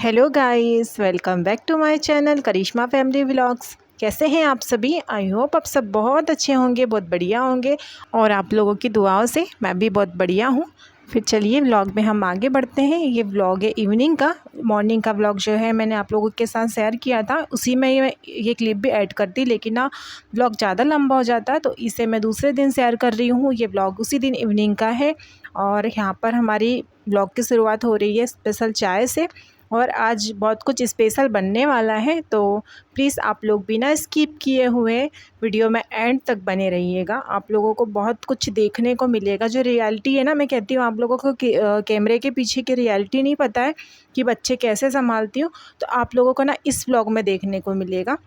Hello guys, welcome back to my channel Karishma family vlogs. कैसे हैं आप सभी? आई होप आप सब बहुत अच्छे होंगे, बहुत बढ़िया होंगे और आप लोगों की दुआओं से मैं भी बहुत बढ़िया हूँ। फिर चलिए व्लॉग में हम आगे बढ़ते हैं। ये व्लॉग है इवनिंग का। मॉर्निंग का व्लॉग जो है मैंने आप लोगों के साथ शेयर किया था, उसी में ये क्लिप भी ऐड कर दी, लेकिन ना व्लॉग ज़्यादा लंबा हो जाता है तो इसे मैं दूसरे दिन शेयर कर रही हूँ। ये व्लॉग उसी दिन इवनिंग का है और यहाँ पर हमारी व्लॉग की शुरुआत हो रही है स्पेशल चाय से। और आज बहुत कुछ स्पेशल बनने वाला है, तो प्लीज़ आप लोग बिना स्किप किए हुए वीडियो में एंड तक बने रहिएगा। आप लोगों को बहुत कुछ देखने को मिलेगा। जो रियलिटी है ना, मैं कहती हूँ आप लोगों को कैमरे के पीछे की रियलिटी नहीं पता है कि बच्चे कैसे संभालती हूँ, तो आप लोगों को ना इस व्लॉग में देखने को मिलेगा।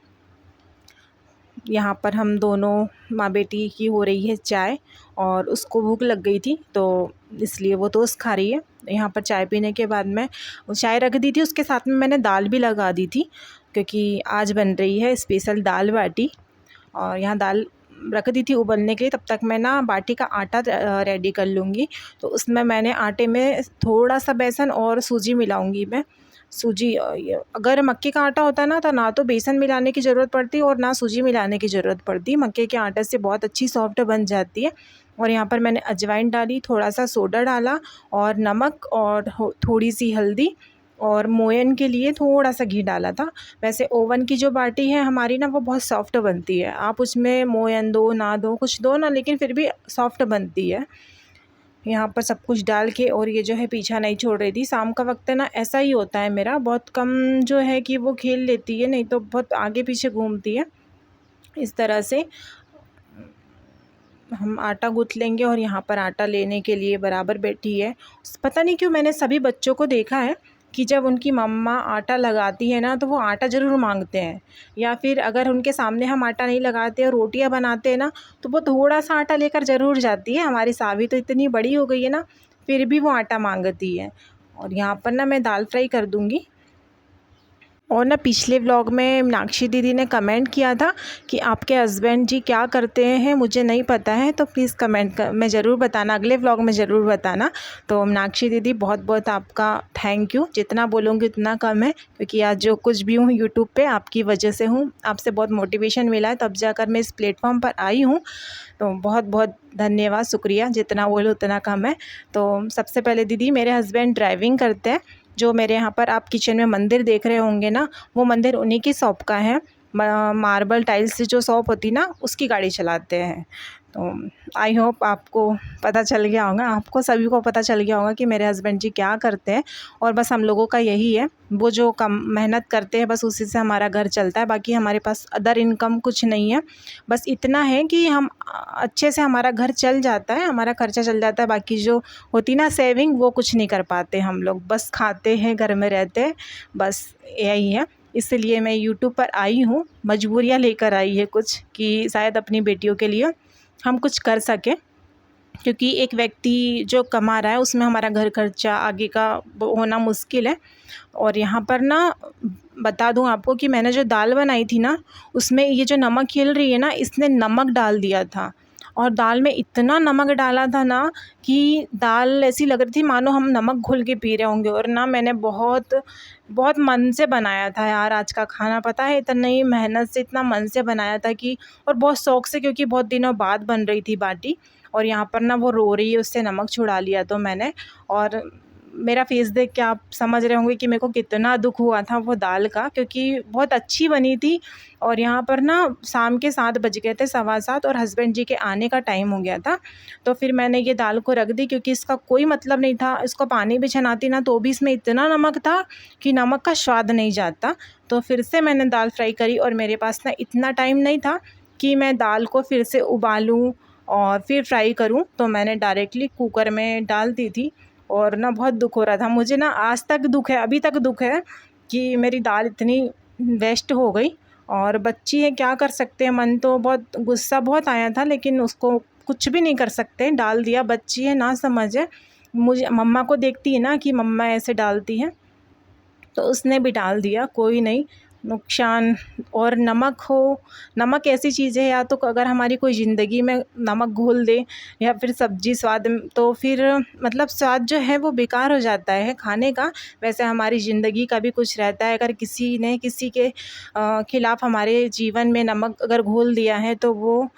यहाँ पर हम दोनों माँ बेटी की हो रही है चाय और उसको भूख लग गई थी तो इसलिए वो टोस्ट खा रही है। यहाँ पर चाय पीने के बाद मैं चाय रख दी थी, उसके साथ में मैंने दाल भी लगा दी थी क्योंकि आज बन रही है स्पेशल दाल बाटी। और यहाँ दाल रख दी थी उबलने के लिए। तब तक मैं ना बाटी का आटा रेडी कर लूँगी। तो उसमें मैंने आटे में थोड़ा सा बेसन और सूजी मिलाऊँगी मैं। सूजी अगर मक्के का आटा होता ना तो ना तो बेसन मिलाने की ज़रूरत पड़ती और ना सूजी मिलाने की ज़रूरत पड़ती। मक्के के आटे से बहुत अच्छी सॉफ्ट बन जाती है। और यहाँ पर मैंने अजवाइन डाली, थोड़ा सा सोडा डाला और नमक और थोड़ी सी हल्दी और मोयन के लिए थोड़ा सा घी डाला था। वैसे ओवन की जो बाटी है हमारी ना वो बहुत सॉफ्ट बनती है। आप उसमें मोयन दो ना दो, कुछ दो ना, लेकिन फिर भी सॉफ्ट बनती है। यहाँ पर सब कुछ डाल के और ये जो है पीछा नहीं छोड़ रही थी। शाम का वक्त है ना, ऐसा ही होता है मेरा, बहुत कम जो है कि वो खेल लेती है, नहीं तो बहुत आगे पीछे घूमती है। इस तरह से हम आटा गूँथ लेंगे और यहाँ पर आटा लेने के लिए बराबर बैठी है। पता नहीं क्यों मैंने सभी बच्चों को देखा है कि जब उनकी मम्मा आटा लगाती है ना तो वो आटा ज़रूर मांगते हैं, या फिर अगर उनके सामने हम आटा नहीं लगाते और रोटियां बनाते हैं ना तो वो थोड़ा सा आटा लेकर ज़रूर जाती है। हमारी सावी तो इतनी बड़ी हो गई है ना, फिर भी वो आटा मांगती है। और यहाँ पर ना मैं दाल फ्राई कर दूँगी। और ना पिछले व्लॉग में मीनाक्षी दीदी ने कमेंट किया था कि आपके हस्बैंड जी क्या करते हैं, मुझे नहीं पता है, तो प्लीज़ कमेंट में ज़रूर बताना, अगले व्लॉग में ज़रूर बताना। तो मीनाक्षी दीदी बहुत बहुत आपका थैंक यू। जितना बोलूँगी उतना कम है, क्योंकि आज जो कुछ भी हूँ यूट्यूब पे आपकी वजह से हूँ। आपसे बहुत मोटिवेशन मिला है तब जाकर मैं इस प्लेटफॉर्म पर आई हूँ। तो बहुत बहुत धन्यवाद, शुक्रिया। जितना बोलो उतना कम है। तो सबसे पहले दीदी, मेरे हस्बैंड ड्राइविंग करते हैं। जो मेरे यहाँ पर आप किचन में मंदिर देख रहे होंगे ना, वो मंदिर उन्हीं की शॉप का है। मार्बल टाइल्स से जो शॉप होती ना, उसकी गाड़ी चलाते हैं। तो आई होप आपको पता चल गया होगा, आपको सभी को पता चल गया होगा कि मेरे हस्बैंड जी क्या करते हैं। और बस हम लोगों का यही है, वो जो कम मेहनत करते हैं बस उसी से हमारा घर चलता है। बाकी हमारे पास अदर इनकम कुछ नहीं है। बस इतना है कि हम अच्छे से हमारा घर चल जाता है, हमारा खर्चा चल जाता है। बाकी जो होती ना सेविंग, वो कुछ नहीं कर पाते हम लोग, बस खाते हैं, घर में रहते हैं, बस यही है। इसलिए मैं यूट्यूब पर आई हूँ, मजबूरियाँ लेकर आई है कुछ, कि शायद अपनी बेटियों के लिए हम कुछ कर सकें। क्योंकि एक व्यक्ति जो कमा रहा है उसमें हमारा घर खर्चा आगे का होना मुश्किल है। और यहाँ पर ना बता दूँ आपको कि मैंने जो दाल बनाई थी ना, उसमें ये जो नमक हिल रही है ना, इसने नमक डाल दिया था। और दाल में इतना नमक डाला था ना कि दाल ऐसी लग रही थी मानो हम नमक घोल के पी रहे होंगे। और ना मैंने बहुत बहुत मन से बनाया था यार आज का खाना, पता है, इतनी मेहनत से इतना मन से बनाया था कि, और बहुत शौक़ से, क्योंकि बहुत दिनों बाद बन रही थी बाटी। और यहाँ पर ना वो रो रही है, उससे नमक छुड़ा लिया तो मैंने। और मेरा फेस देख के आप समझ रहे होंगे कि मेरे को कितना दुख हुआ था वो दाल का, क्योंकि बहुत अच्छी बनी थी। और यहाँ पर ना शाम के 7 बज गए थे, 7:15, और हस्बैंड जी के आने का टाइम हो गया था। तो फिर मैंने ये दाल को रख दी, क्योंकि इसका कोई मतलब नहीं था। इसको पानी भी छनाती ना तो भी इसमें इतना नमक था कि नमक का स्वाद नहीं जाता। तो फिर से मैंने दाल फ्राई करी, और मेरे पास ना इतना टाइम नहीं था कि मैं दाल को फिर से उबालूँ और फिर फ्राई करूँ, तो मैंने डायरेक्टली कुकर में डाल दी थी। और ना बहुत दुख हो रहा था मुझे, ना आज तक दुख है, अभी तक दुख है कि मेरी दाल इतनी वेस्ट हो गई। और बच्ची है, क्या कर सकते हैं, मन तो बहुत गुस्सा बहुत आया था, लेकिन उसको कुछ भी नहीं कर सकते, डाल दिया। बच्ची है, ना समझे, मुझे मम्मा को देखती है ना कि मम्मा ऐसे डालती हैं, तो उसने भी डाल दिया, कोई नहीं। नुकसान। और नमक हो, नमक ऐसी चीज़ है, या तो अगर हमारी कोई ज़िंदगी में नमक घोल दे या फिर सब्ज़ी स्वाद तो फिर मतलब स्वाद जो है वो बेकार हो जाता है खाने का। वैसे हमारी ज़िंदगी का भी कुछ रहता है, अगर किसी ने किसी के खिलाफ़ हमारे जीवन में नमक अगर घोल दिया है तो वो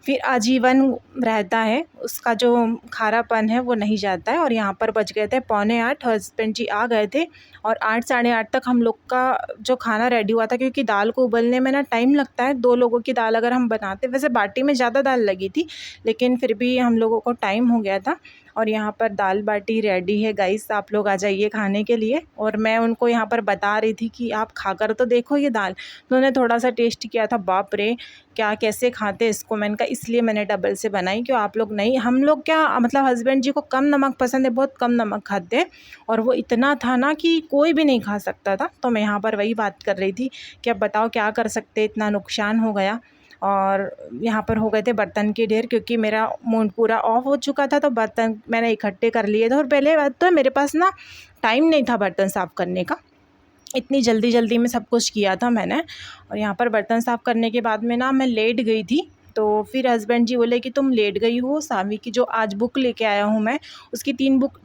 फिर आजीवन रहता है, उसका जो खारापन है वो नहीं जाता है। और यहाँ पर बज गए थे 7:45, हस्बैंड जी आ गए थे और 8 साढ़े 8 तक हम लोग का जो खाना रेडी हुआ था, क्योंकि दाल को उबलने में ना टाइम लगता है। 2 लोगों की दाल अगर हम बनाते, वैसे बाटी में ज़्यादा दाल लगी थी लेकिन फिर भी हम लोगों को टाइम हो गया था। और यहाँ पर दाल बाटी रेडी है गाइस, आप लोग आ जाइए खाने के लिए। और मैं उनको यहाँ पर बता रही थी कि आप खाकर तो देखो ये दाल। उन्होंने थोड़ा सा टेस्ट किया था, बाप रे क्या कैसे खाते हैं इसको। मैंने कहा इसलिए मैंने डबल से बनाई, क्यों आप लोग नहीं, हम लोग क्या मतलब हस्बैंड जी को कम नमक पसंद है, बहुत कम नमक खाते हैं। और वो इतना था ना कि कोई भी नहीं खा सकता था। तो मैं यहाँ पर वही बात कर रही थी कि अब बताओ क्या कर सकते, इतना नुकसान हो गया। और यहाँ पर हो गए थे बर्तन के ढेर, क्योंकि मेरा मूड पूरा ऑफ हो चुका था, तो बर्तन मैंने इकट्ठे कर लिए थे। और पहले बात तो मेरे पास ना टाइम नहीं था बर्तन साफ़ करने का, इतनी जल्दी जल्दी में सब कुछ किया था मैंने। और यहाँ पर बर्तन साफ़ करने के बाद में ना मैं लेट गई थी। तो फिर हस्बैंड जी बोले कि तुम लेट गई हो, सावी की जो आज बुक लेके आया हूँ मैं, उसकी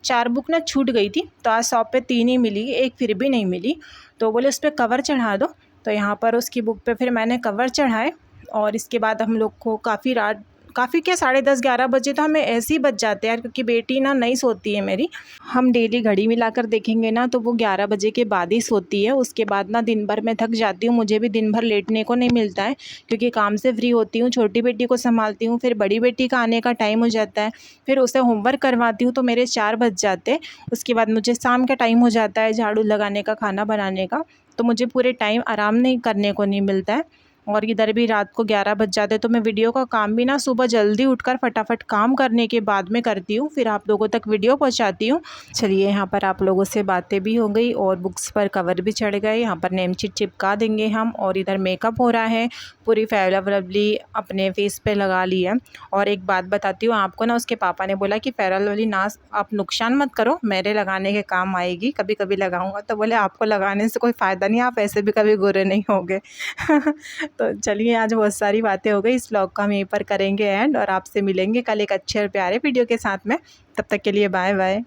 4 बुक ना छूट गई थी। तो आज शॉप पे 3 ही मिली, एक फिर भी नहीं मिली। तो बोले उस पर कवर चढ़ा दो। तो यहाँ पर उसकी बुक पे फिर मैंने कवर चढ़ाए। और इसके बाद हम लोग को काफ़ी क्या 10:30 11 बजे तो हमें ऐसे ही बच जाते हैं यार, क्योंकि बेटी ना नहीं सोती है मेरी। हम डेली घड़ी मिलाकर देखेंगे ना तो वो 11 बजे के बाद ही सोती है। उसके बाद ना दिन भर मैं थक जाती हूँ, मुझे भी दिन भर लेटने को नहीं मिलता है, क्योंकि काम से फ्री होती हूँ, छोटी बेटी को संभालती हूँ, फिर बड़ी बेटी का आने का टाइम हो जाता है, फिर उसे होमवर्क करवाती हूँ तो मेरे 4 बज जाते हैं। उसके बाद मुझे शाम का टाइम हो जाता है झाड़ू लगाने का, खाना बनाने का, तो मुझे पूरे टाइम आराम नहीं करने को नहीं मिलता है। और इधर भी रात को 11 बज जाते, तो मैं वीडियो का काम भी ना सुबह जल्दी उठकर फटाफट काम करने के बाद में करती हूँ, फिर आप लोगों तक वीडियो पहुँचाती हूँ। चलिए यहाँ पर आप लोगों से बातें भी हो गई और बुक्स पर कवर भी चढ़ गए। यहाँ पर नेम शीट चिपका देंगे हम। और इधर मेकअप हो रहा है, पूरी फेयर लवली अपने फेस पे लगा ली है। और एक बात बताती हूँ आपको ना, उसके पापा ने बोला कि फेयर लवली ना आप नुकसान मत करो, मेरे लगाने के काम आएगी, कभी कभी लगाऊंगा। तो बोले आपको लगाने से कोई फ़ायदा नहीं, आप ऐसे भी कभी बुरे नहीं होगे। तो चलिए आज बहुत सारी बातें हो गई, इस व्लॉग को हम यहीं पर करेंगे एंड, और आपसे मिलेंगे कल एक अच्छे और प्यारे वीडियो के साथ में। तब तक के लिए बाय बाय।